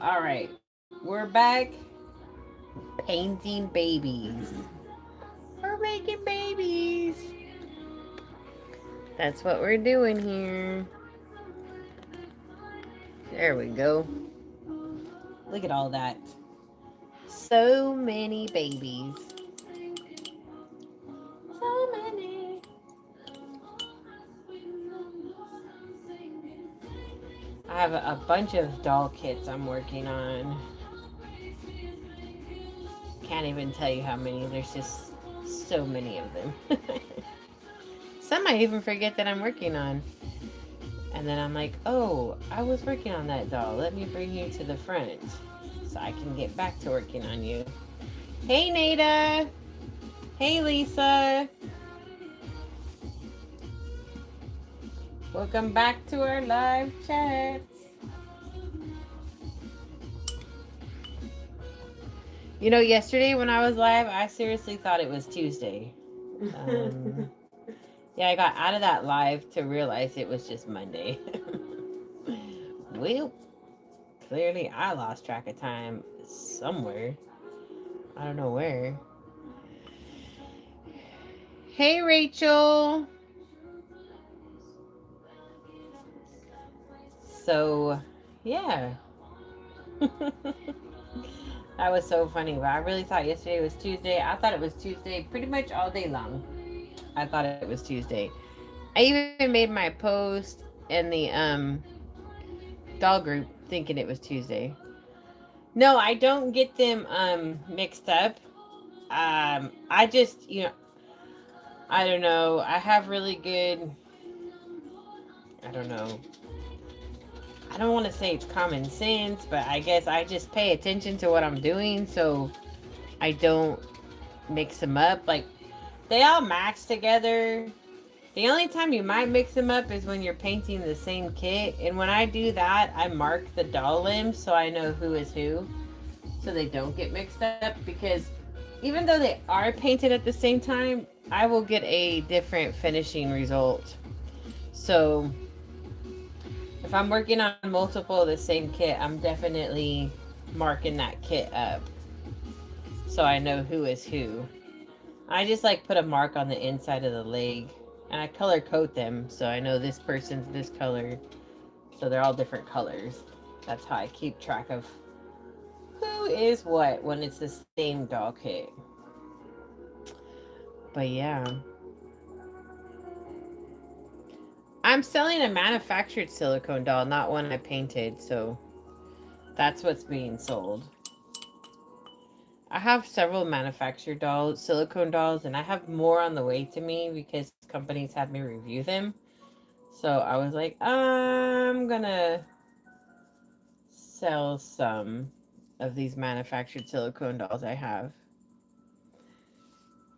All right, we're back painting babies. We're making babies. That's what we're doing here. There we go. Look at all that. So many babies. So many. I have a bunch of doll kits I'm working on. Can't even tell you how many. There's just so many of them. Some I even forget that I'm working on. And then I'm like, oh, I was working on that doll. Let me bring you to the front so I can get back to working on you. Hey, Nada. Hey, Lisa. Welcome back to our live chats. You know, yesterday when I was live, I seriously thought it was Tuesday. Yeah, I got out of that live to realize it was just Monday. Well, clearly I lost track of time somewhere. I don't know where. Hey, Rachel. So, yeah. That was so funny. But I really thought yesterday was Tuesday. I thought it was Tuesday pretty much all day long. I thought it was Tuesday. I even made my post in the doll group thinking it was Tuesday. No, I don't get them mixed up. I just, I don't know. I have really good, I don't know. I don't want to say it's common sense, but I guess I just pay attention to what I'm doing so I don't mix them up. Like, they all match together. The only time you might mix them up is when you're painting the same kit. And when I do that, I mark the doll limbs so I know who is who. So they don't get mixed up. Because even though they are painted at the same time, I will get a different finishing result. So if I'm working on multiple of the same kit, I'm definitely marking that kit up so I know who is who. I just like put a mark on the inside of the leg and I color code them so I know this person's this color. So they're all different colors. That's how I keep track of who is what when it's the same doll kit. But yeah. I'm selling a manufactured silicone doll, not one I painted, so that's what's being sold. I have several manufactured dolls, silicone dolls, and I have more on the way to me because companies had me review them. So I was like, I'm gonna sell some of these manufactured silicone dolls I have.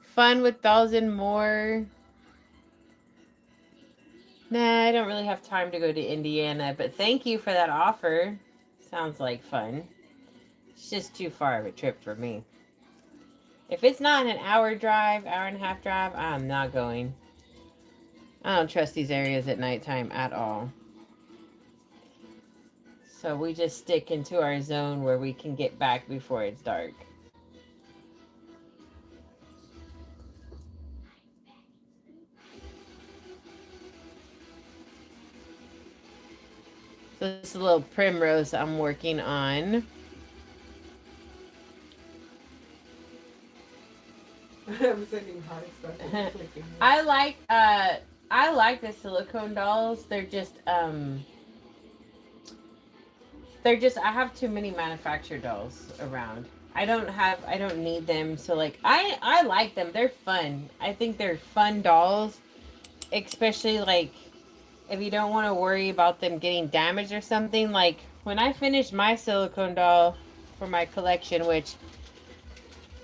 Fun with dolls and more. Nah, I don't really have time to go to Indiana, but thank you for that offer. Sounds like fun. It's just too far of a trip for me. If it's not an hour drive, hour and a half drive, I'm not going. I don't trust these areas at nighttime at all. So we just stick into our zone where we can get back before it's dark. So this is a little primrose I'm working on. I'm sending heart stuff. I like the silicone dolls. They're just I have too many manufactured dolls around. I don't need them. So like I like them. They're fun. I think they're fun dolls, especially like if you don't want to worry about them getting damaged or something. Like when I finish my silicone doll for my collection, which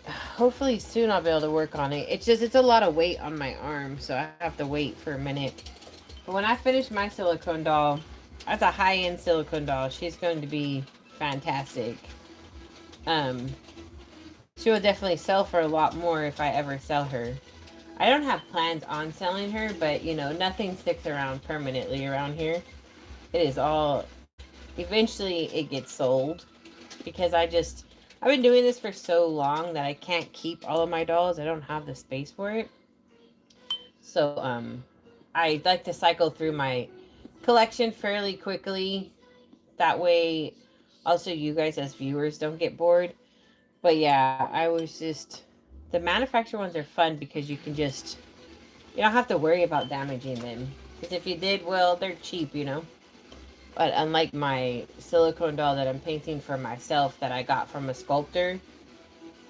hopefully soon I'll be able to work on it. It's a lot of weight on my arm, so I have to wait for a minute. But when I finish my silicone doll, that's a high-end silicone doll. She's going to be fantastic. She will definitely sell for a lot more if I ever sell her. I don't have plans on selling her, but nothing sticks around permanently around here. It is all eventually it gets sold. because I've been doing this for so long that I can't keep all of my dolls. I don't have the space for it. So, I like to cycle through my collection fairly quickly. That way, also you guys as viewers don't get bored. But yeah, I was just, the manufacturer ones are fun because you don't have to worry about damaging them. Because if you did, well, they're cheap, you know. But unlike my silicone doll that I'm painting for myself that I got from a sculptor,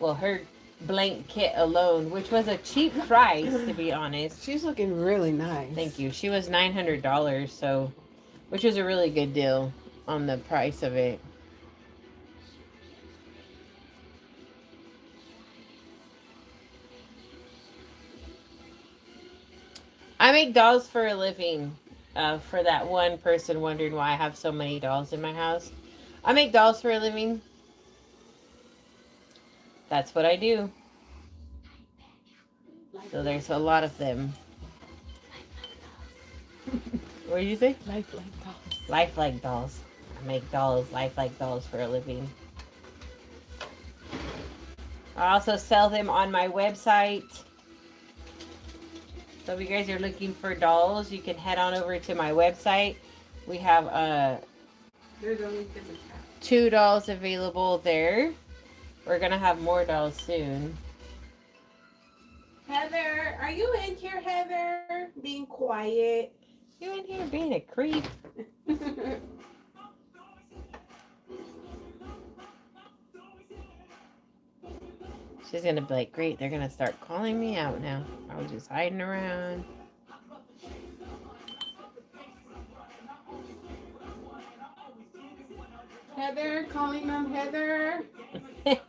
well, her blank kit alone, which was a cheap price, to be honest. She's looking really nice. Thank you. She was $900, so, which was a really good deal on the price of it. I make dolls for a living. For that one person wondering why I have so many dolls in my house. I make dolls for a living. That's what I do. So there's a lot of them. What did you say? Lifelike dolls. Lifelike dolls. I make dolls, lifelike dolls for a living. I also sell them on my website. So if you guys are looking for dolls, you can head on over to my website. We have There's only different types. 2 dolls available there. We're gonna have more dolls soon. Heather, are you in here, Heather? Being quiet. You in here being a creep? She's gonna be like, great, they're gonna start calling me out now. I was just hiding around. Heather, calling on Heather. I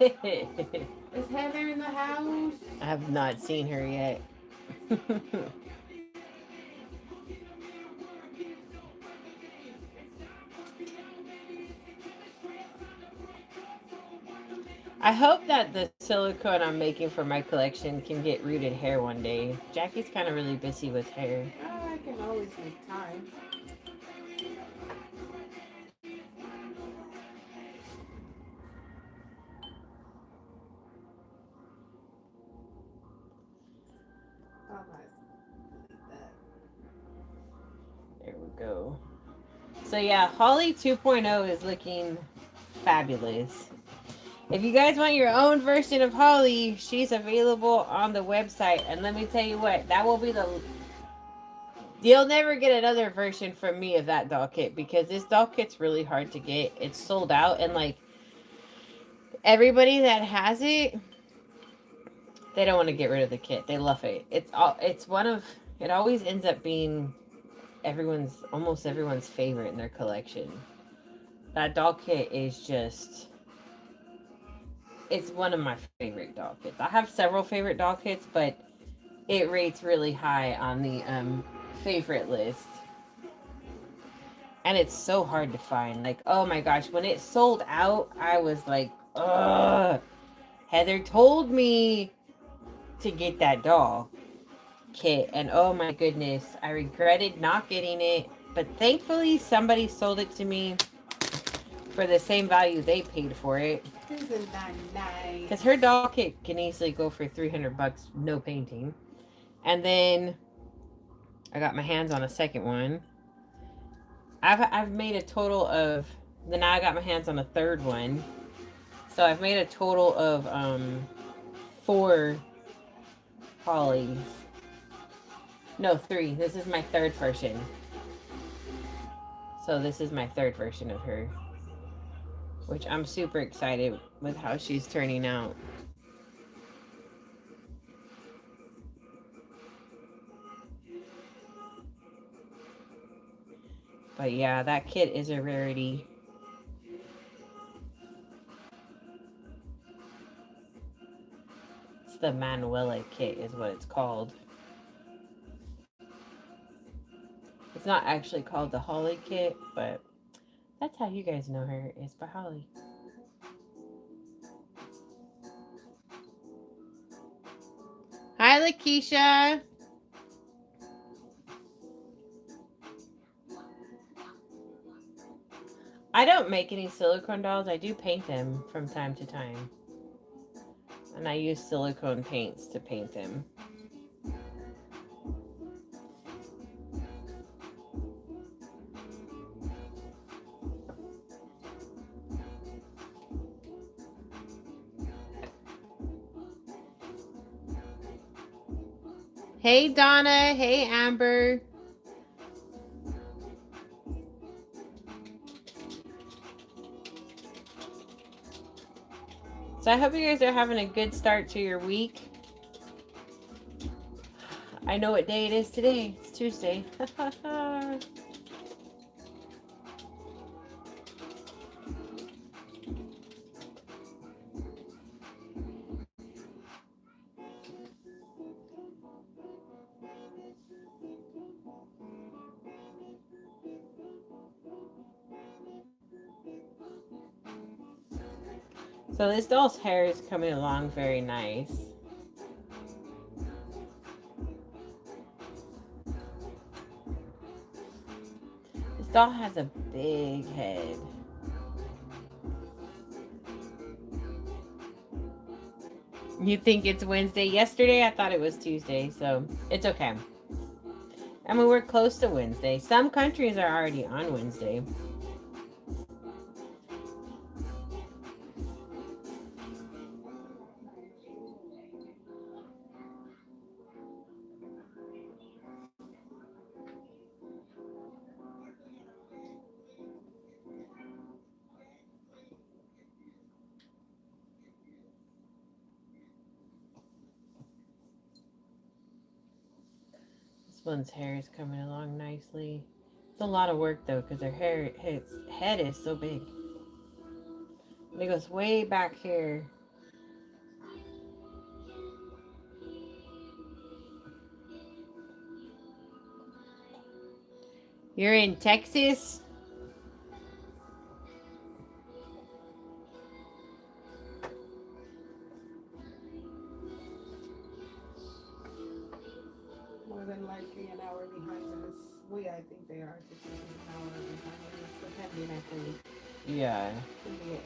Is Heather in the house? have not seen her yet. I hope that the silicone I'm making for my collection can get rooted hair one day. Jackie's kind of really busy with hair. Oh, I can always make time. There we go. So yeah, Holly 2.0 is looking fabulous. If you guys want your own version of Holly, she's available on the website. And let me tell you what, that will be you'll never get another version from me of that doll kit because this doll kit's really hard to get. It's sold out, and like everybody that has it, they don't want to get rid of the kit. They love it. It always ends up being almost everyone's favorite in their collection. That doll kit is just, it's one of my favorite doll kits. I have several favorite doll kits, but it rates really high on the favorite list. And it's so hard to find. Like, oh my gosh, when it sold out, I was like, ugh. Heather told me to get that doll kit, and oh my goodness, I regretted not getting it. But thankfully, somebody sold it to me for the same value they paid for it. Isn't that nice? Because her doll kit can easily go for $300, no painting. And then I got my hands on a second one. I've made a total of, then now I got my hands on a third one. So I've made a total of 4 Hollies. No, 3. This is my third version. So this is my third version of her, which I'm super excited with how she's turning out. But yeah, that kit is a rarity. It's the Manuela kit is what it's called. It's not actually called the Holly kit, but that's how you guys know her, is by Holly. Hi, Lakeisha. I don't make any silicone dolls. I do paint them from time to time. And I use silicone paints to paint them. Hey, Donna. Hey, Amber. So I hope you guys are having a good start to your week. I know what day it is today. It's Tuesday. So this doll's hair is coming along very nice. This doll has a big head. You think it's Wednesday? Yesterday I thought it was Tuesday, so it's okay. I mean, we're close to Wednesday. Some countries are already on Wednesday. This one's hair is coming along nicely. It's a lot of work though, because her head is so big. And it goes way back here. You're in Texas? More than likely an hour behind us. I think they are just an hour behind us, depending, I think. Yeah. Could be an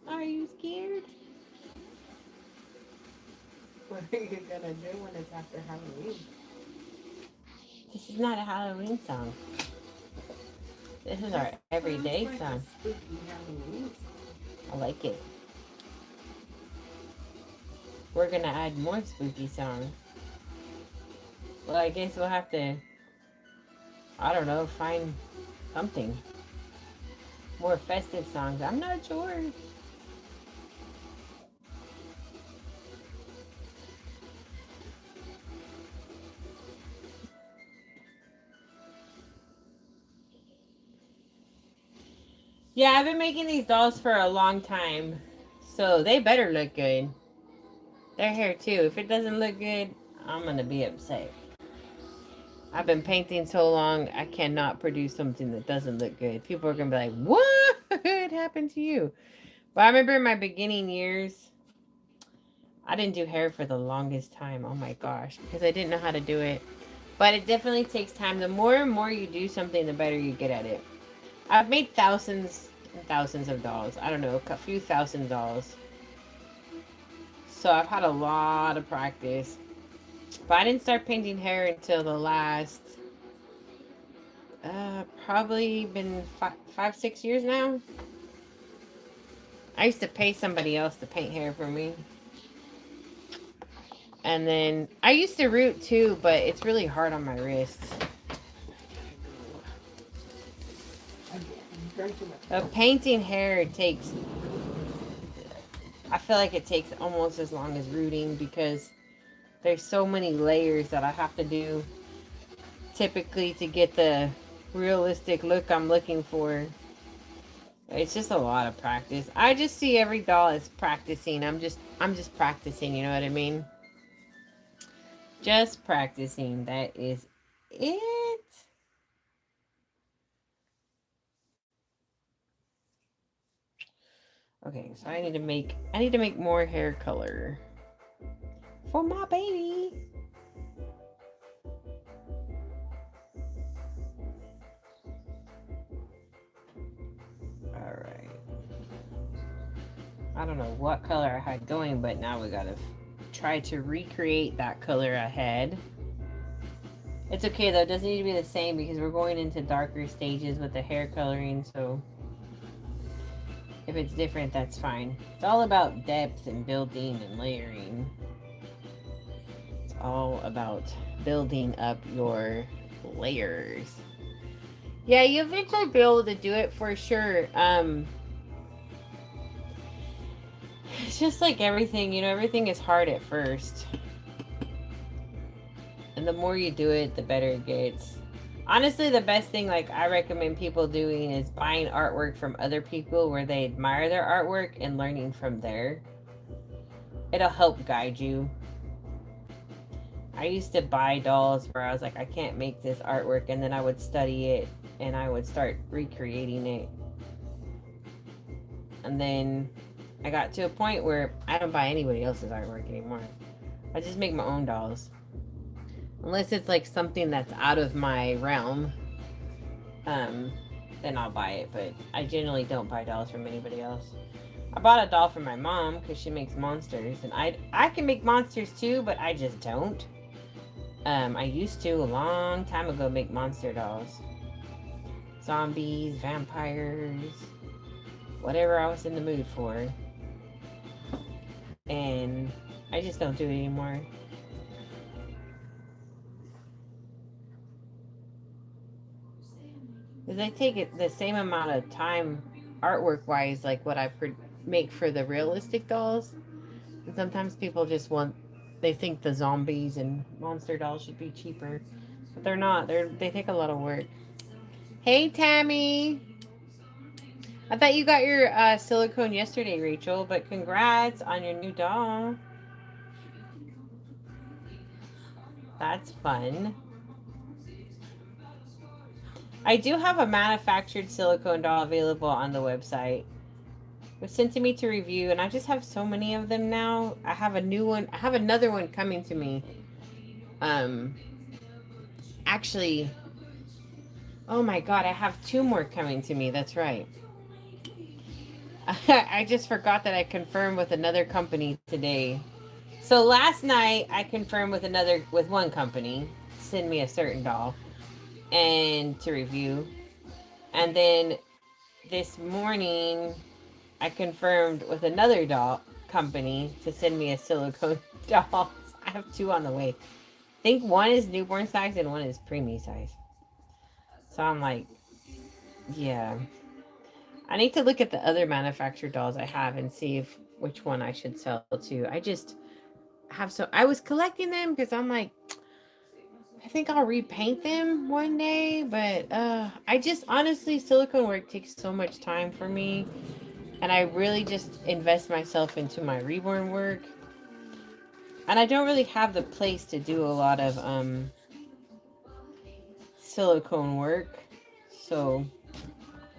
hour. Are you scared? What are you gonna do when it's after Halloween? This is not a Halloween song. This is our everyday Sounds like song. a spooky Halloween I like it. We're gonna add more spooky songs. Well, I guess we'll have to, I don't know, find something. More festive songs. I'm not sure. Yeah, I've been making these dolls for a long time. So they better look good. Their hair too. If it doesn't look good, I'm gonna be upset. I've been painting so long, I cannot produce something that doesn't look good. People are gonna be like, what happened to you? But I remember in my beginning years, I didn't do hair for the longest time. Oh my gosh, because I didn't know how to do it. But it definitely takes time. The more and more you do something, the better you get at it. I've made thousands and thousands of dolls. I don't know, a few thousand dolls. So I've had a lot of practice. But I didn't start painting hair until the last, probably been 5, 6 years now. I used to pay somebody else to paint hair for me. And then I used to root too, but it's really hard on my wrists. Painting hair takes, I feel like it takes almost as long as rooting because there's so many layers that I have to do typically to get the realistic look I'm looking for. It's just a lot of practice. I just see every doll as practicing. I'm just practicing, you know what I mean? Just practicing. That is it. Okay, so I need to make more hair color for my baby. All right. I don't know what color I had going, but now we gotta try to recreate that color I had. It's okay though, it doesn't need to be the same because we're going into darker stages with the hair coloring, so if it's different, that's fine. It's all about depth and building and layering. It's all about building up your layers. Yeah, you eventually be able to do it for sure. It's just like everything, everything is hard at first. And the more you do it, the better it gets. Honestly, the best thing like I recommend people doing is buying artwork from other people where they admire their artwork and learning from there. It'll help guide you. I used to buy dolls where I was like, I can't make this artwork, and then I would study it and I would start recreating it. And then I got to a point where I don't buy anybody else's artwork anymore. I just make my own dolls. Unless it's like something that's out of my realm, then I'll buy it. But I generally don't buy dolls from anybody else. I bought a doll for my mom because she makes monsters, and I can make monsters too, but I just don't. I used to a long time ago make monster dolls, zombies, vampires, whatever I was in the mood for, and I just don't do it anymore. Because I take it the same amount of time, artwork wise, like what I make for the realistic dolls. And sometimes people just they think the zombies and monster dolls should be cheaper, but they're not. They take a lot of work. Hey, Tammy. I thought you got your silicone yesterday, Rachel, but congrats on your new doll. That's fun. I do have a manufactured silicone doll available on the website. It was sent to me to review, and I just have so many of them now. I have a new one. I have another one coming to me. Um, actually, oh my god, I have two more coming to me. That's right. I just forgot that I confirmed with another company today. So last night I confirmed with one company, send me a certain doll and to review. And then this morning I confirmed with another doll company to send me a silicone doll. I have two on the way. I think one is newborn size and one is preemie size. So I'm like, yeah. I need to look at the other manufactured dolls I have and see if which one I should sell to. I was collecting them because I'm like, I think I'll repaint them one day, but I just honestly silicone work takes so much time for me, and I really just invest myself into my reborn work, and I don't really have the place to do a lot of silicone work, so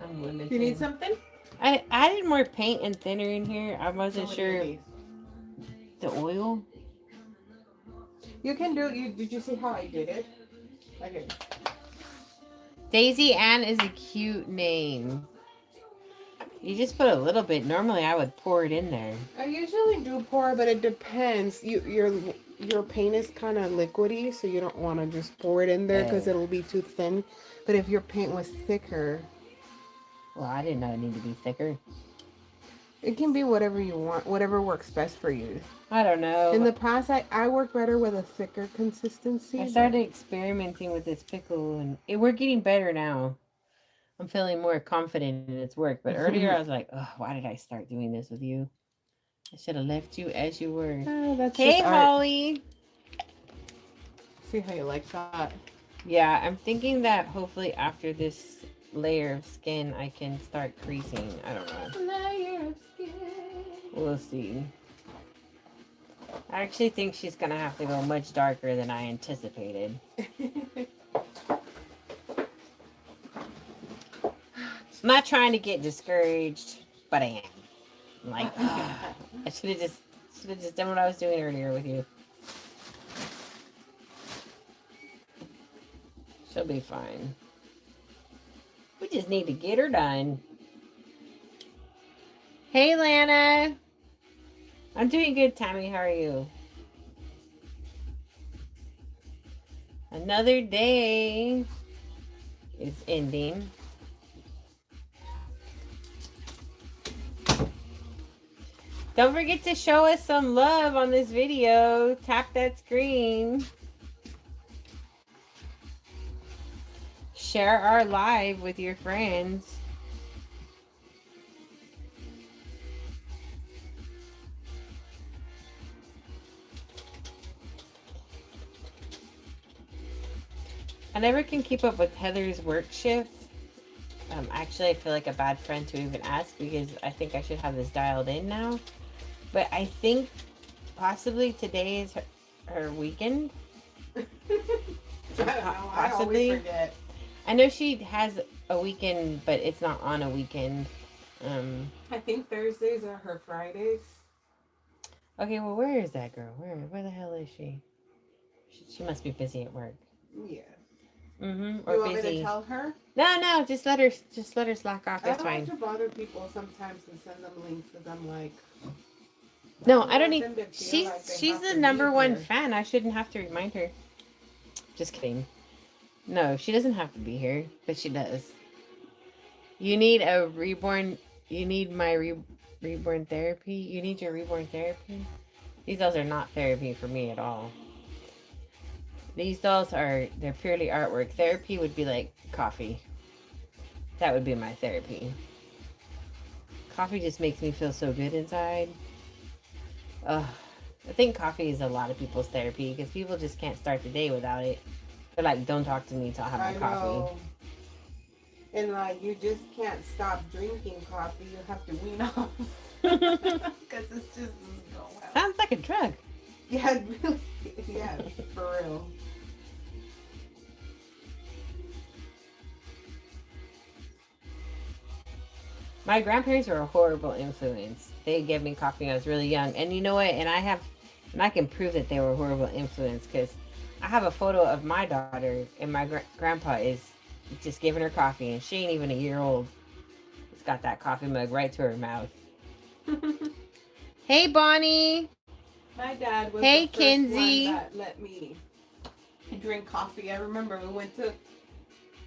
I'm limited. You need something? I added more paint and thinner in here. I wasn't sure. The oil? You can do. Did you see how I did it? Okay. Daisy Ann is a cute name. You just put a little bit. Normally, I would pour it in there. I usually do pour, but it depends. Your paint is kind of liquidy, so you don't want to just pour it in there because it'll be too thin. But if your paint was thicker, well, I didn't know it needed to be thicker. It can be whatever you want, whatever works best for you. I don't know. In the past, I work better with a thicker consistency. I started experimenting with this pickle, and we're getting better now. I'm feeling more confident in its work. But earlier, I was like, oh, why did I start doing this with you? I should have left you as you were. Hey, Holly. See how you like that? Yeah, I'm thinking that hopefully after this layer of skin, I can start creasing. I don't know. Layer of skin. We'll see. I actually think she's going to have to go much darker than I anticipated. I'm not trying to get discouraged, but I am. I'm like, I should have just done what I was doing earlier with you. She'll be fine. We just need to get her done. Hey, Lana. I'm doing good, Tammy. How are you? Another day is ending. Don't forget to show us some love on this video. Tap that screen. Share our live with your friends. I never can keep up with Heather's work shift. Actually, I feel like a bad friend to even ask because I think I should have this dialed in now. But I think possibly today is her weekend. I don't know. Possibly. I always forget. I know she has a weekend, but it's not on a weekend. I think Thursdays are her Fridays. Okay, well, where is that girl? Where the hell is she? She must be busy at work. Yeah. Mm-hmm. Or you want busy. me to tell her? No, just let her slack off. It's fine. I don't like to bother people sometimes and send them links because I'm like. No, I don't need. She's the number one fan. I shouldn't have to remind her. Just kidding. No, she doesn't have to be here, but she does. You need a reborn. You need my reborn therapy. You need your reborn therapy. These dolls are not therapy for me at all. These dolls they're purely artwork. Therapy would be like coffee. That would be my therapy. Coffee just makes me feel so good inside. I think coffee is a lot of people's therapy because people just can't start the day without it. They're like, don't talk to me till I have my coffee. Know. And like, you just can't stop drinking coffee. You have to wean off. Because it's just doesn't go well. Sounds like a drug. Yeah, really. Yeah, for real. My grandparents were a horrible influence. They gave me coffee when I was really young. And you know what? And I can prove that they were a horrible influence because I have a photo of my daughter and my grandpa is just giving her coffee and she ain't even a year old. It's got that coffee mug right to her mouth. Hey, Bonnie. My dad was the first Kinsey. one that let me drink coffee. I remember we went to,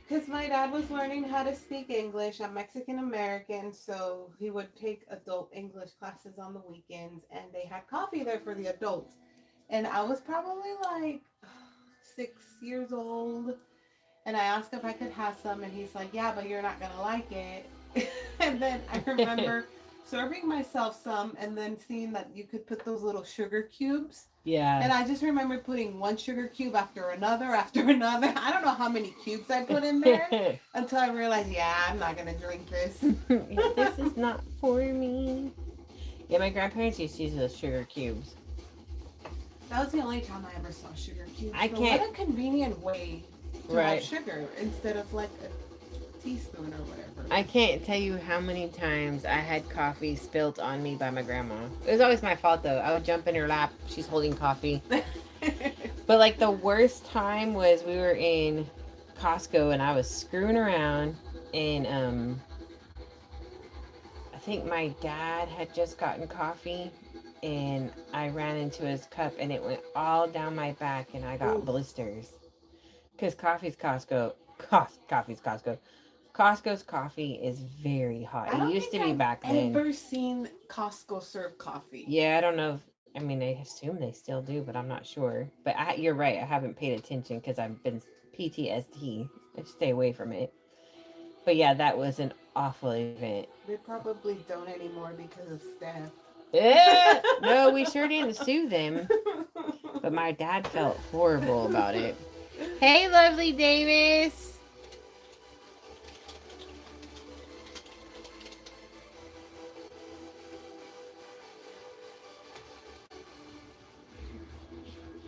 because my dad was learning how to speak English. I'm Mexican American, so he would take adult English classes on the weekends, and they had coffee there for the adults. And I was probably like 6 years old, and I asked if I could have some, and he's like, yeah, but you're not going to like it. And then I remember serving myself some and then seeing that you could put those little sugar cubes. Yeah. And I just remember putting one sugar cube after another. I don't know how many cubes I put in there until I realized, yeah, I'm not going to drink this. This is not for me. Yeah, my grandparents used to use those sugar cubes. That was the only time I ever saw sugar cubes. What a convenient way to have sugar instead of like a teaspoon or whatever. I can't tell you how many times I had coffee spilt on me by my grandma. It was always my fault though. I would jump in her lap. She's holding coffee. But like the worst time was we were in Costco and I was screwing around and I think my dad had just gotten coffee and I ran into his cup and it went all down my back and I got blisters. Because Costco's coffee is very hot. It used to be back then. I've never seen Costco serve coffee. Yeah, I don't know. I assume they still do, but I'm not sure. But you're right. I haven't paid attention because I've been PTSD. I stay away from it. But yeah, that was an awful event. They probably don't anymore because of staff. No, we sure didn't sue them. But my dad felt horrible about it. Hey, lovely Davis.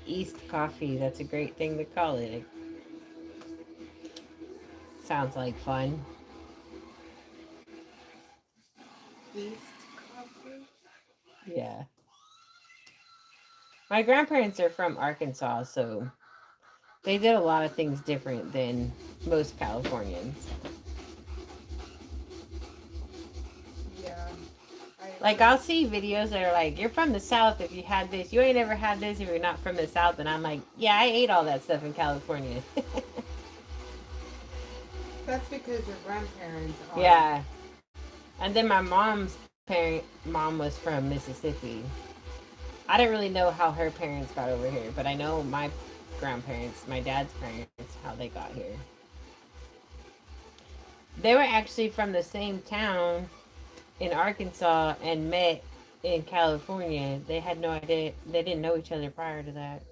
East coffee, that's a great thing to call it. Sounds like fun. East Yeah. My grandparents are from Arkansas, so they did a lot of things different than most Californians. Yeah. Like, I'll see videos that are like, you're from the South if you had this. You ain't ever had this if you're not from the South. And I'm like, yeah, I ate all that stuff in California. That's because your grandparents are. Yeah. And then my mom was from Mississippi. I didn't really know how her parents got over here, but I know my grandparents, my dad's parents, how they got here. They were actually from the same town in Arkansas and met in California. They had no idea. They didn't know each other prior to that.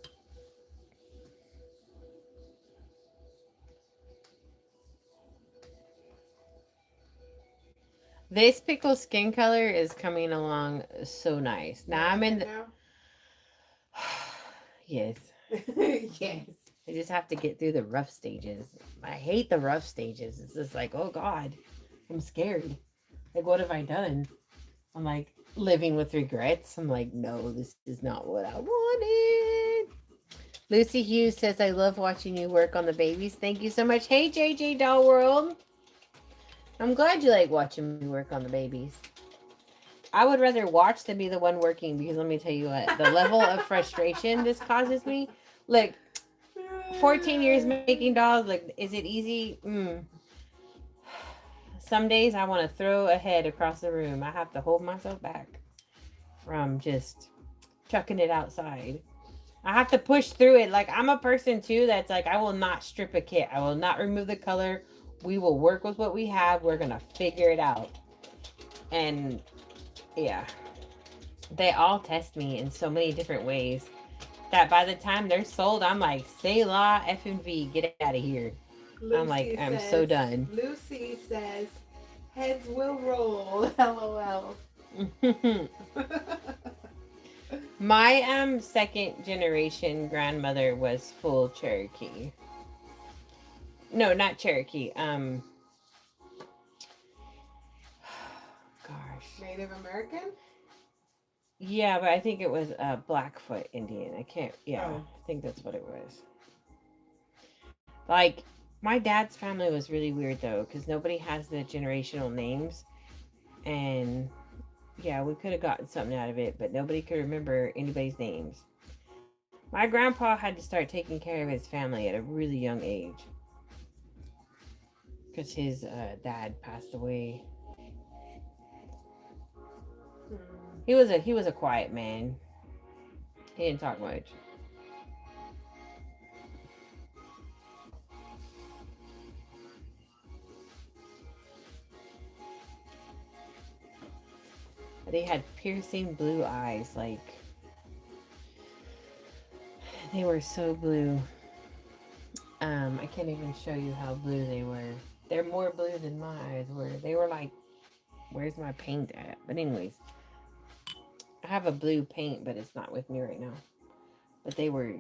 This pickle skin color is coming along so nice. Now I'm in the... Yes. Yes. I just have to get through the rough stages. I hate the rough stages. It's just like, oh God, I'm scared. Like, what have I done? I'm like living with regrets. I'm like, no, this is not what I wanted. Lucy Hughes says, I love watching you work on the babies. Thank you so much. Hey, JJ Doll World. I'm glad you like watching me work on the babies. I would rather watch than be the one working, because let me tell you what, the level of frustration this causes me. Like, 14 years making dolls, like, is it easy? Some days I want to throw a head across the room. I have to hold myself back from just chucking it outside. I have to push through it. Like, I'm a person too that's like, I will not strip a kit. I will not remove the color. We will work with what we have. We're going to figure it out. And yeah, they all test me in so many different ways that by the time they're sold, I'm like, say la effing V, get out of here. Lucy I'm like, I'm so done. Lucy says, heads will roll, LOL. My second generation grandmother was full Cherokee. No, not Cherokee. Gosh. Native American? Yeah, but I think it was Blackfoot Indian. I can't. Yeah, I think that's what it was. Like, my dad's family was really weird though, because nobody has the generational names, and yeah, we could have gotten something out of it, but nobody could remember anybody's names. My grandpa had to start taking care of his family at a really young age because his dad passed away. He was a quiet man. He didn't talk much. But he had piercing blue eyes, like they were so blue. I can't even show you how blue they were. They're more blue than my eyes were. They were like, where's my paint at? But anyways, I have a blue paint, but it's not with me right now. But they were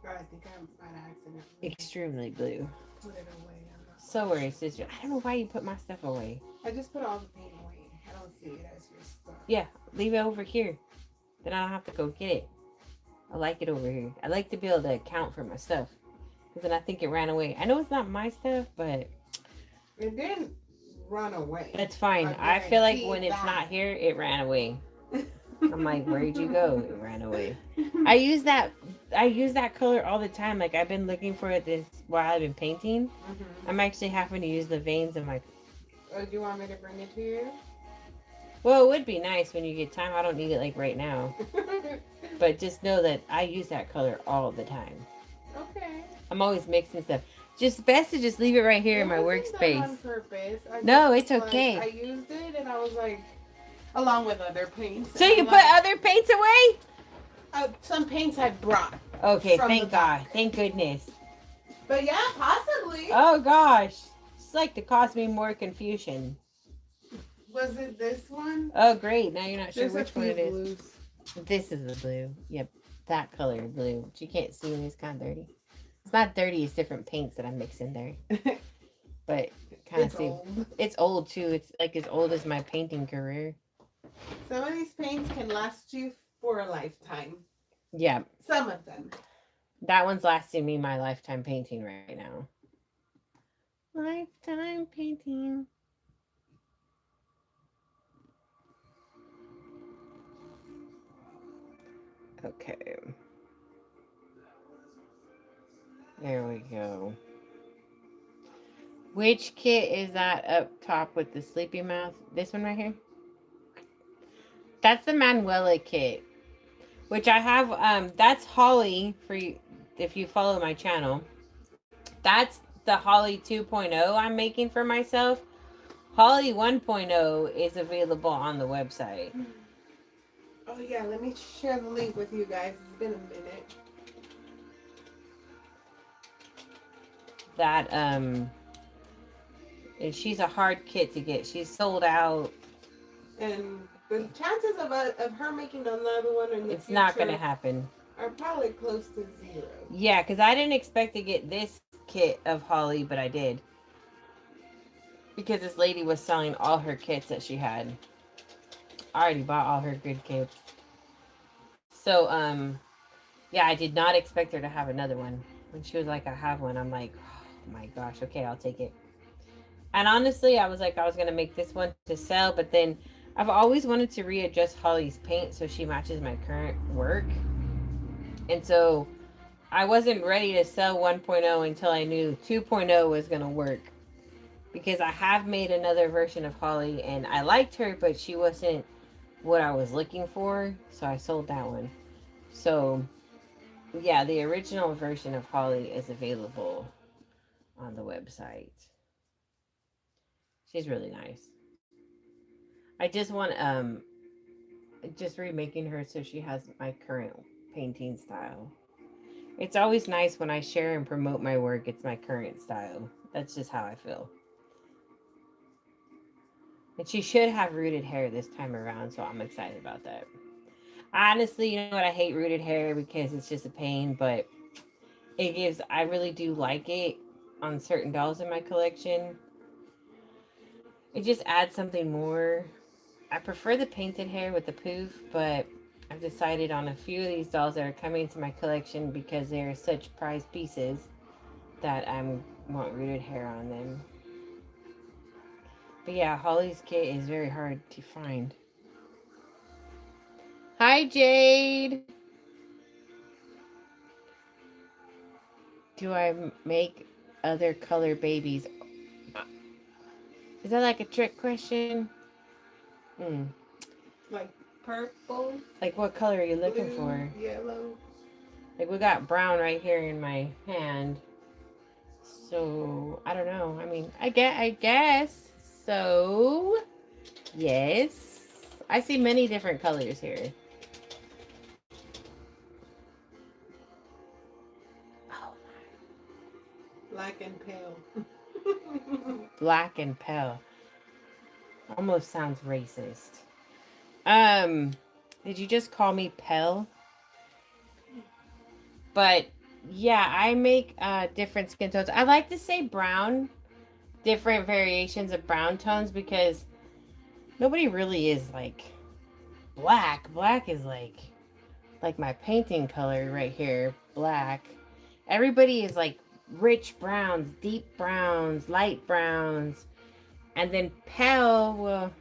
I think I might accidentally extremely blue. put it away. So were his sister. I don't know why you put my stuff away. I just put all the paint away. I don't see it as your stuff. Yeah, leave it over here. Then I don't have to go get it. I like it over here. I like to be able to account for my stuff. Because then I think it ran away. I know it's not my stuff, but it didn't run away. That's fine. I feel like when it's not here, it ran away. I'm like, where'd you go? It ran away. I use that color all the time. Like, I've been looking for it this while I've been painting. Mm-hmm. I'm actually having to use the veins of my... Oh, do you want me to bring it to you? Well, it would be nice when you get time. I don't need it like right now. But just know that I use that color all the time. Okay. I'm always mixing stuff. Just best to just leave it right here in my workspace. On purpose. No, it's okay. I used it and I was like, along with other paints. So you put other paints away? Some paints I brought. Okay, thank God. Thank goodness. But yeah, possibly. Oh gosh. It's like to cause me more confusion. Was it this one? Oh great. Now you're not sure which one it is. Blues. This is the blue. Yep. That color blue. Which you can't see when it's kind of dirty. It's not dirty, it's different paints that I mix in there. But kind of see. Old. It's old too. It's like as old as my painting career. Some of these paints can last you for a lifetime. Yeah. Some of them. That one's lasting me my lifetime painting right now. Lifetime painting. Okay. There we go. Which kit is that up top with the sleepy mouth? This one right here? That's the Manuela kit. Which I have, that's Holly for you if you follow my channel. That's the Holly 2.0 I'm making for myself. Holly 1.0 is available on the website. Oh yeah, let me share the link with you guys. It's been a minute. That and she's a hard kit to get. She's sold out. And the chances of her making another one in the It's future not gonna happen. are probably close to 0. Yeah, because I didn't expect to get this kit of Holly, but I did. Because this lady was selling all her kits that she had. I already bought all her good kits. So, yeah, I did not expect her to have another one. When she was like, I have one, I'm like, oh my gosh, okay, I'll take it. And honestly, I was like, I was going to make this one to sell, but then I've always wanted to readjust Holly's paint so she matches my current work. And so I wasn't ready to sell 1.0 until I knew 2.0 was going to work. Because I have made another version of Holly and I liked her, but she wasn't what I was looking for. So I sold that one. So yeah, the original version of Holly is available on the website. She's really nice. I just want just remaking her so she has my current painting style. It's always nice when I share and promote my work, it's my current style. That's just how I feel. And she should have rooted hair this time around, so I'm excited about that. Honestly, you know what? I hate rooted hair because it's just a pain, but I really do like it on certain dolls in my collection. It just adds something more. I prefer the painted hair with the poof, but I've decided on a few of these dolls that are coming to my collection because they are such prized pieces that I want rooted hair on them. But yeah, Holly's kit is very hard to find. Hi, Jade. Do I make other color babies? Is that like a trick question? Like purple. Like what color are you looking blue, for? Yellow. Like we got brown right here in my hand. So I don't know. I mean, I guess. So yes. I see many different colors here. Oh my. Black and pale. Black and pale. Almost sounds racist. Did you just call me pale? But yeah, I make different skin tones. I like to say brown, different variations of brown tones because nobody really is like black. Black is like my painting color right here, black. Everybody is like rich browns, deep browns, light browns. And then pale, well,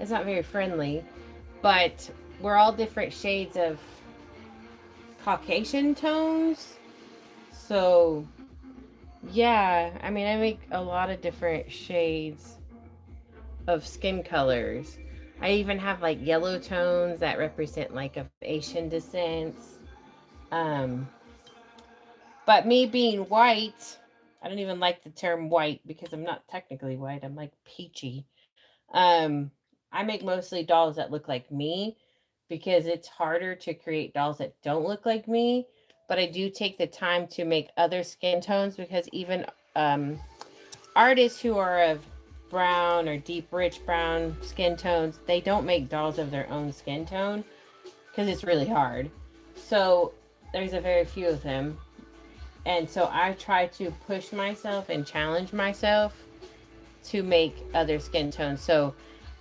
it's not very friendly, but we're all different shades of Caucasian tones. So yeah, I mean, I make a lot of different shades of skin colors. I even have like yellow tones that represent like of Asian descent. But me being white, I don't even like the term white because I'm not technically white. I'm like peachy. I make mostly dolls that look like me because it's harder to create dolls that don't look like me. But I do take the time to make other skin tones because even artists who are of brown or deep rich brown skin tones, they don't make dolls of their own skin tone because it's really hard. So there's a very few of them. And so I try to push myself and challenge myself to make other skin tones. So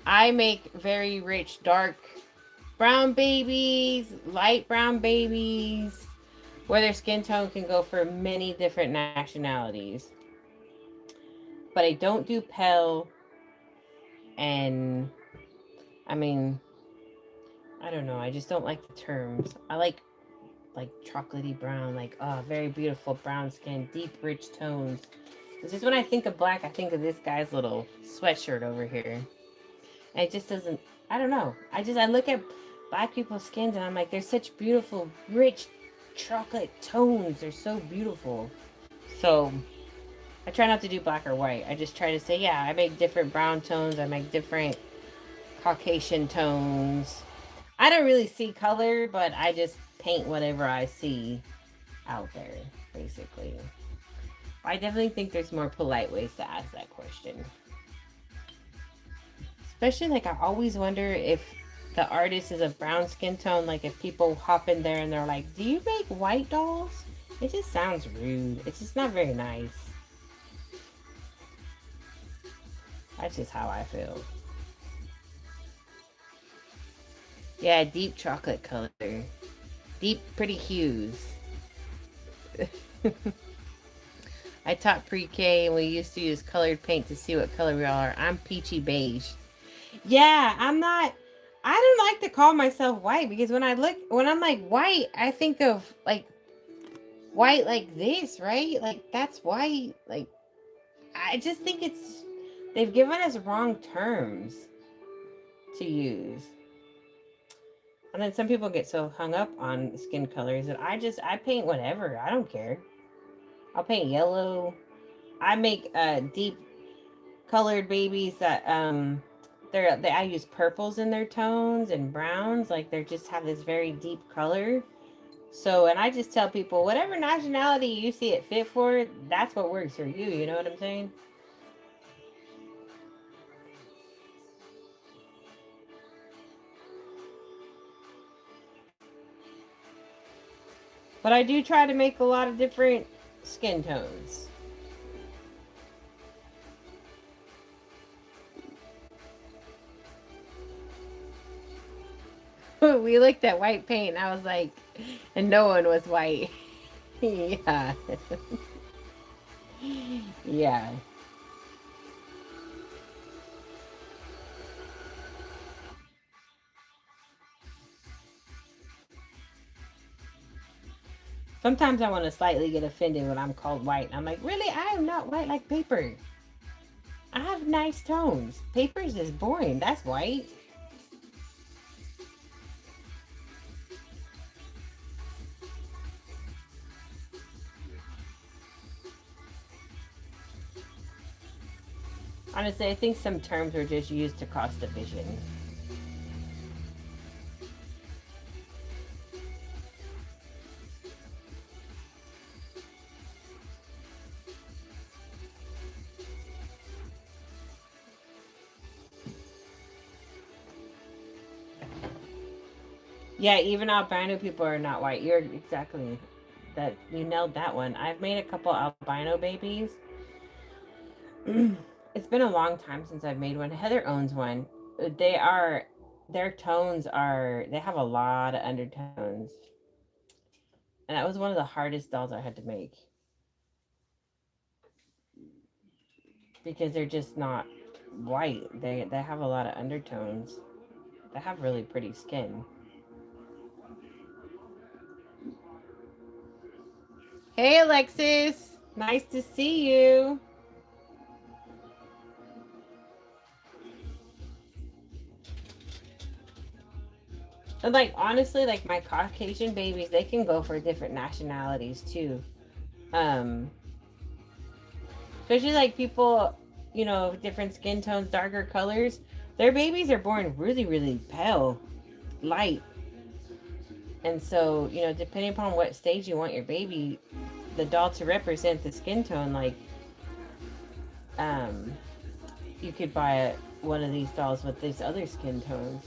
I make very rich, dark brown babies, light brown babies, where their skin tone can go for many different nationalities. But I don't do pale, and I mean, I don't know. I just don't like the terms. I like chocolatey brown, like very beautiful brown skin, deep, rich tones. It's just when I think of black, I think of this guy's little sweatshirt over here. And it just doesn't. I don't know. I look at black people's skins and I'm like, they're such beautiful, rich chocolate tones. They're so beautiful. So I try not to do black or white. I just try to say, yeah, I make different brown tones. I make different Caucasian tones. I don't really see color, but I just paint whatever I see out there, basically. I definitely think there's more polite ways to ask that question. Especially, like, I always wonder if the artist is a brown skin tone. Like, if people hop in there and they're like, do you make white dolls? It just sounds rude. It's just not very nice. That's just how I feel. Yeah, deep chocolate color. Deep, pretty hues. I taught pre-K and we used to use colored paint to see what color we all are. I'm peachy beige. Yeah, I don't like to call myself white because when I'm like white, I think of like white like this, right? Like that's white. Like I just think they've given us wrong terms to use. And then some people get so hung up on skin colors that I paint whatever. I don't care. I'll paint yellow. I make deep colored babies that I use purples in their tones and browns. Like they just have this very deep color. So, and I just tell people whatever nationality you see it fit for, that's what works for you. You know what I'm saying? But I do try to make a lot of different skin tones. We looked at white paint and I was like, and no one was white. Yeah. Yeah. Sometimes I want to slightly get offended when I'm called white. I'm like, really? I am not white like paper. I have nice tones. Paper is just boring. That's white. Honestly, I think some terms were just used to cause division. Yeah, even albino people are not white. You're exactly that. You nailed that one. I've made a couple albino babies. It's been a long time since I've made one. Heather owns one. They are, their tones are, they have a lot of undertones. And that was one of the hardest dolls I had to make. Because they're just not white. They have a lot of undertones. They have really pretty skin. Hey Alexis, nice to see you. And like honestly, like my Caucasian babies, they can go for different nationalities too. Um, Especially like people, different skin tones, darker colors. Their babies are born really, really pale, light. And so, depending upon what stage you want your baby, the doll to represent the skin tone, like, um, you could buy one of these dolls with these other skin tones.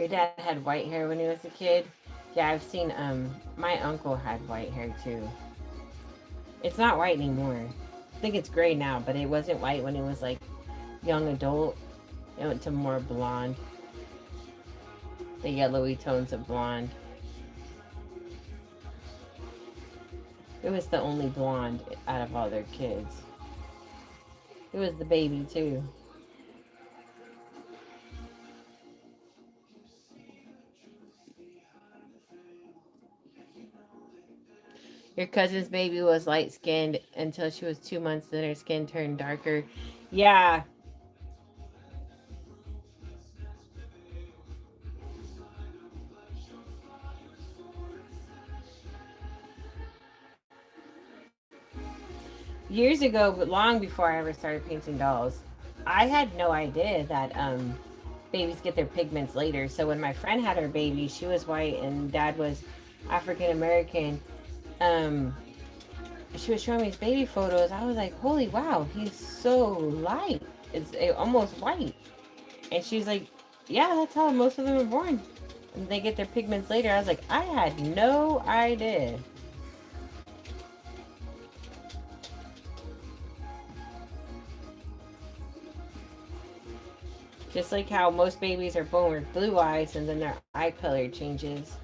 Your dad had white hair when he was a kid. Yeah, I've seen my uncle had white hair too. It's not white anymore. I think it's gray now, but it wasn't white when he was like young adult. It went to more blonde. The yellowy tones of blonde. It was the only blonde out of all their kids. It was the baby too. Your cousin's baby was light skinned until she was 2 months, then her skin turned darker. Yeah. Years ago, but long before I ever started painting dolls, I had no idea that babies get their pigments later. So when my friend had her baby, she was white and dad was African American. Um, she was showing me his baby photos. I was like, holy wow, he's so light. It's almost white. And she was like, yeah, that's how most of them are born. And they get their pigments later. I was like, I had no idea. Just like how most babies are born with blue eyes and then their eye color changes.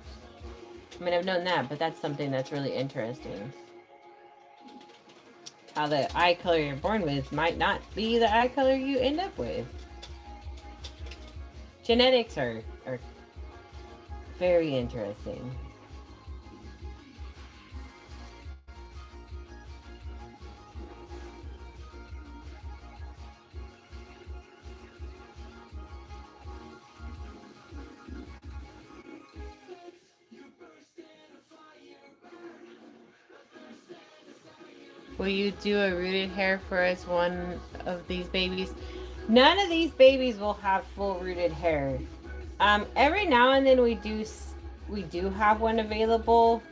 I mean, I've known that, but that's something that's really interesting. How the eye color you're born with might not be the eye color you end up with. Genetics are very interesting. Will you do a rooted hair for us, one of these babies? None of these babies will have full rooted hair. Every now and then we do have one available.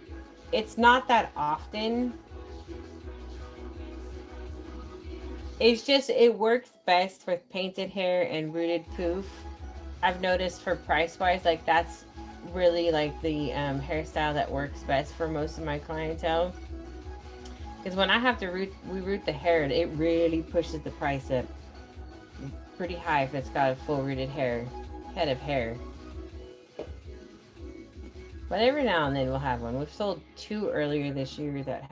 It's not that often. It's just it works best with painted hair and rooted poof. I've noticed for price wise, like that's really like the hairstyle that works best for most of my clientele. Because when I have to root the hair, it really pushes the price up pretty high if it's got a full rooted head of hair. But every now and then we'll have one. We've sold 2 earlier this year that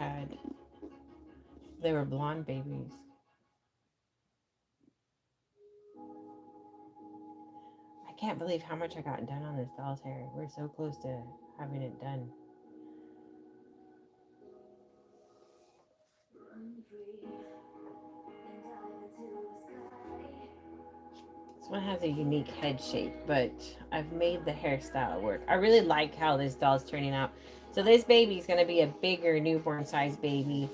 they were blonde babies. I can't believe how much I got done on this doll's hair. We're so close to having it done. This one has a unique head shape, but I've made the hairstyle work. I really like how this doll's turning out. So this baby's going to be a bigger newborn size baby.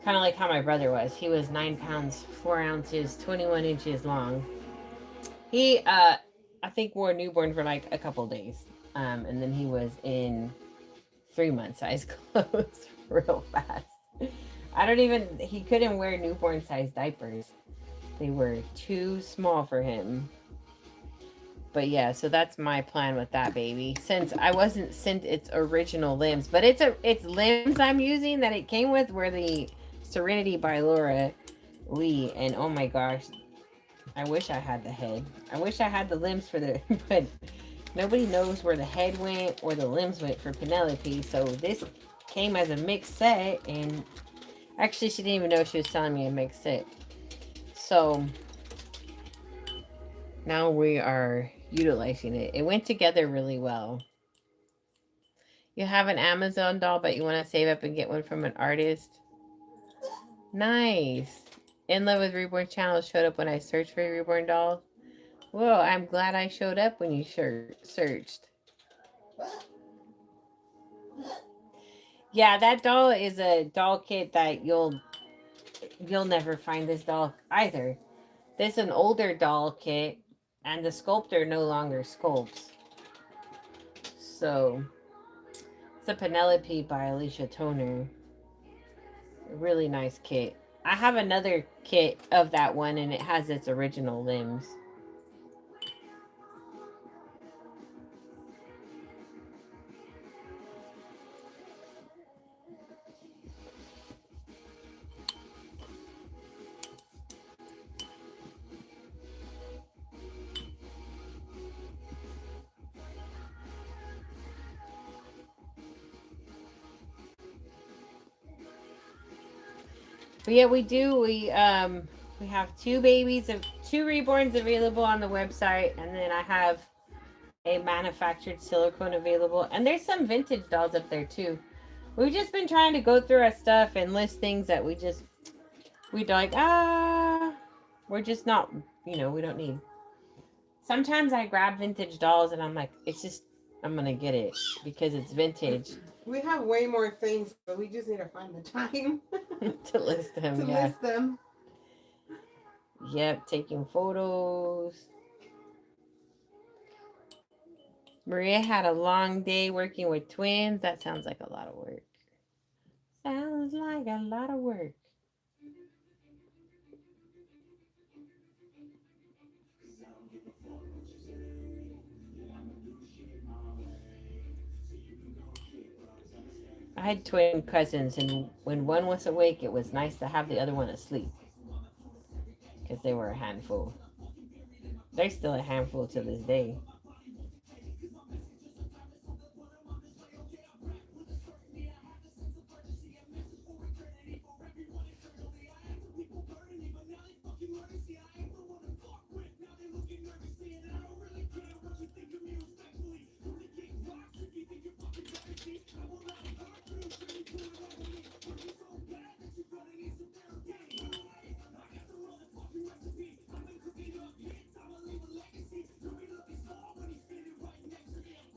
Kind of like how my brother was. He was 9 pounds, 4 ounces, 21 inches long. He, I think, wore newborn for like a couple days. And then he was in 3-month size clothes real fast. He couldn't wear newborn size diapers. They were too small for him. But yeah, so that's my plan with that baby. Since I wasn't sent its original limbs, but it's limbs I'm using that it came with were the Serenity by Laura Lee. And oh my gosh, I wish I had the head. I wish I had the limbs for the, but nobody knows where the head went or the limbs went for Penelope. So this came as a mixed set, and actually she didn't even know she was selling me a mixed set. So now we are utilizing it. It went together really well. You have an Amazon doll, but you want to save up and get one from an artist. Nice. In Love with Reborn channel showed up when I searched for Reborn dolls. Whoa, I'm glad I showed up when you searched. Yeah, that doll is a doll kit that you'll never find this doll either. This is an older doll kit, and the sculptor no longer sculpts. So, it's a Penelope by Alicia Toner. A really nice kit. I have another kit of that one, and it has its original limbs. But yeah, we do. We have two babies of two reborns available on the website, and then I have a manufactured silicone available, and there's some vintage dolls up there too. We've just been trying to go through our stuff and list things that we like. We're just not, we don't need. Sometimes I grab vintage dolls and I'm like, it's just I'm gonna get it because it's vintage. We have way more things, but we just need to find the time To list them. to Yeah. list them. Yep, taking photos. Maria had a long day working with twins. That sounds like a lot of work. Sounds like a lot of work. I had twin cousins, and when one was awake, it was nice to have the other one asleep because they were a handful. They're still a handful to this day.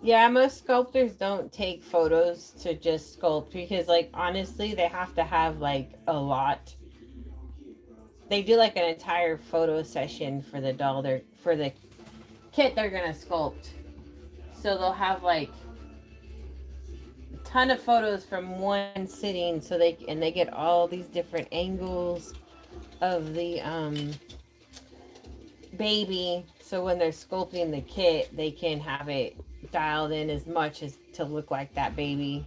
Yeah, most sculptors don't take photos to just sculpt because, like, honestly, they have to have like a lot. They do like an entire photo session for the doll. They're for the kit they're gonna sculpt. So they'll have like a ton of photos from one sitting, so they get all these different angles of the baby. So when they're sculpting the kit, they can have it dialed in as much as to look like that baby.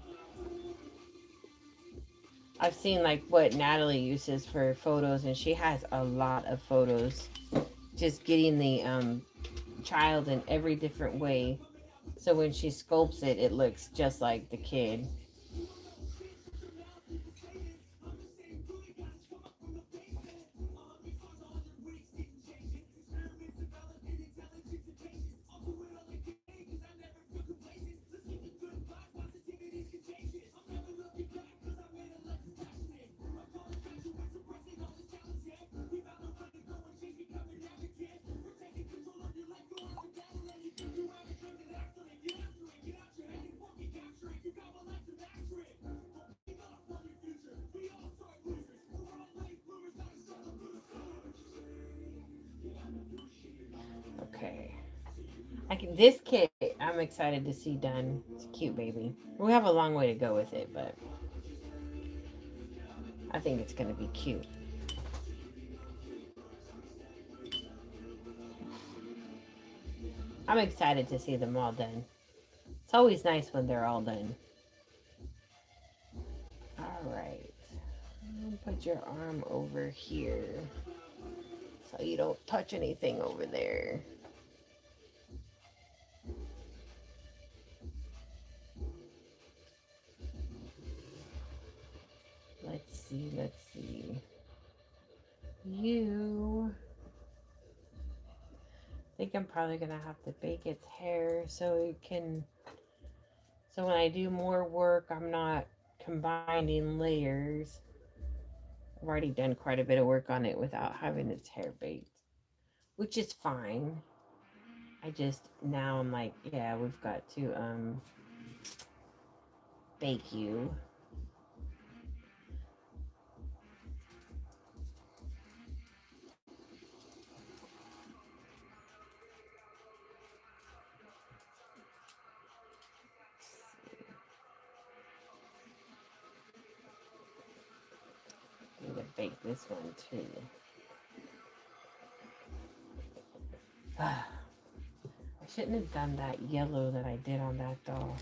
I've seen like what Natalie uses for photos, and she has a lot of photos. Just getting the child in every different way, so when she sculpts it, it looks just like the kid. Okay, I can. This kit, I'm excited to see done. It's a cute baby. We have a long way to go with it, but I think it's gonna be cute. I'm excited to see them all done. It's always nice when they're all done. All right. Put your arm over here so you don't touch anything over there. Let's see, let's see. I think I'm probably gonna have to bake its hair so it can, so when I do more work, I'm not combining layers. I've already done quite a bit of work on it without having its hair baked, which is fine. I just, now I'm like, yeah, we've got to bake you. Need to bake this one too. I shouldn't have done that yellow that I did on that doll.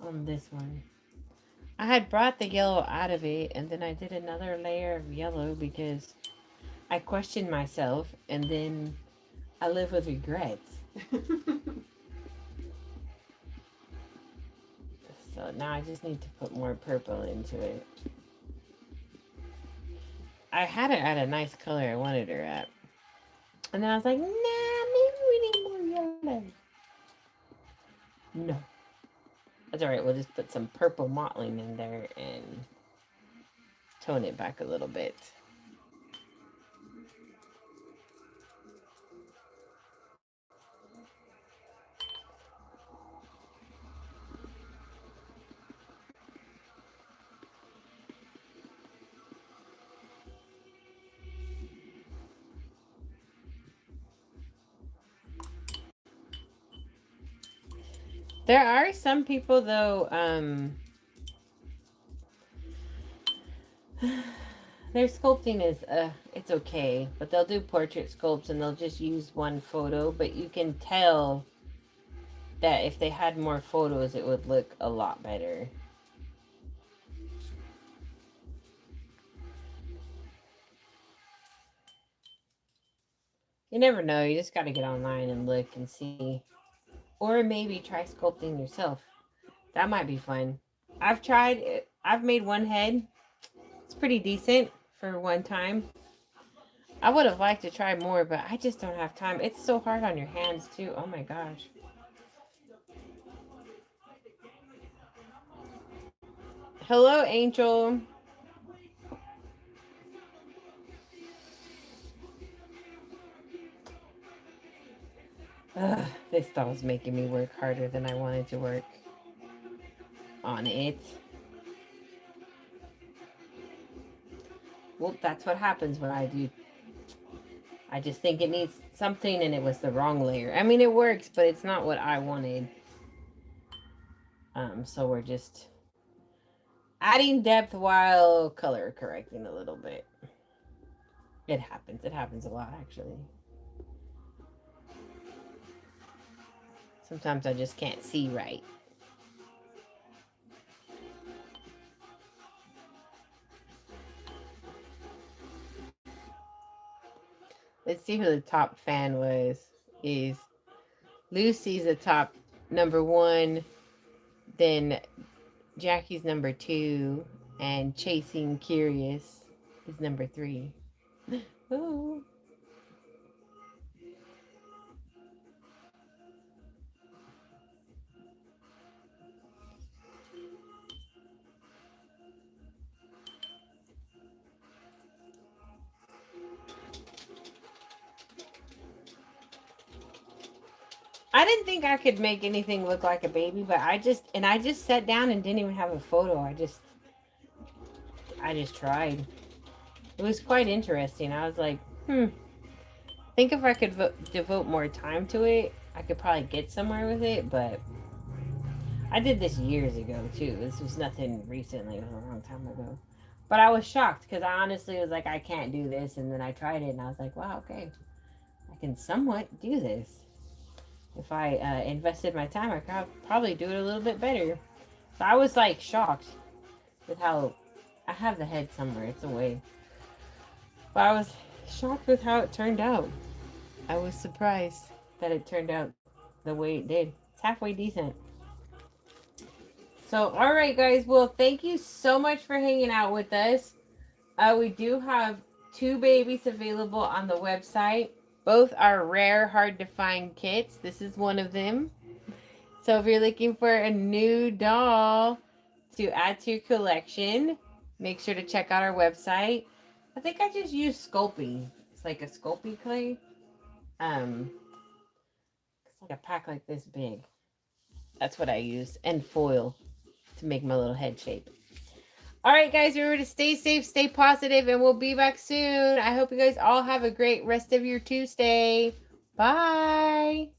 On this one. I had brought the yellow out of it, and then I did another layer of yellow because I questioned myself, and then I live with regrets. So now I just need to put more purple into it. I had it at a nice color I wanted her at. And then I was like, nah, maybe we need more yellow. No. That's alright, we'll just put some purple mottling in there and tone it back a little bit. There are some people though, their sculpting is it's okay, but they'll do portrait sculpts and they'll just use one photo, but you can tell that if they had more photos it would look a lot better. You never know, you just got to get online and look and see, or maybe try sculpting yourself. That might be fun. I've tried it. I've made one head. It's pretty decent for one time. I would have liked to try more, but I just don't have time. It's so hard on your hands too. Oh my gosh. Hello, Angel. Ugh, this doll's making me work harder than I wanted to work on it. Well, that's what happens when I do. I just think it needs something and it was the wrong layer. I mean, it works, but it's not what I wanted. So we're just adding depth while color correcting a little bit. It happens. It happens a lot, actually. Sometimes I just can't see right. Let's see who the top fan was. Is Lucy's the top number 1, then Jackie's number 2, and Chasing Curious is number 3. Oh. I didn't think I could make anything look like a baby, but I just sat down and didn't even have a photo. I just tried. It was quite interesting. I was like, I think if I could devote more time to it, I could probably get somewhere with it, but I did this years ago, too. This was nothing recently. It was a long time ago. But I was shocked, because I honestly was like, I can't do this, and then I tried it, and I was like, wow, okay. I can somewhat do this. If I invested my time, I could probably do it a little bit better. So I was like shocked with how I have the head somewhere. It's away. But I was shocked with how it turned out. I was surprised that it turned out the way it did. It's halfway decent. So, all right, guys. Well, thank you so much for hanging out with us. We do have 2 babies available on the website. Both are rare, hard to find kits. This is one of them. So if you're looking for a new doll to add to your collection, make sure to check out our website. I think I just used Sculpey. It's like a Sculpey clay. It's like a pack like this big. That's what I used. And foil to make my little head shape. All right, guys, remember to stay safe, stay positive, and we'll be back soon. I hope you guys all have a great rest of your Tuesday. Bye.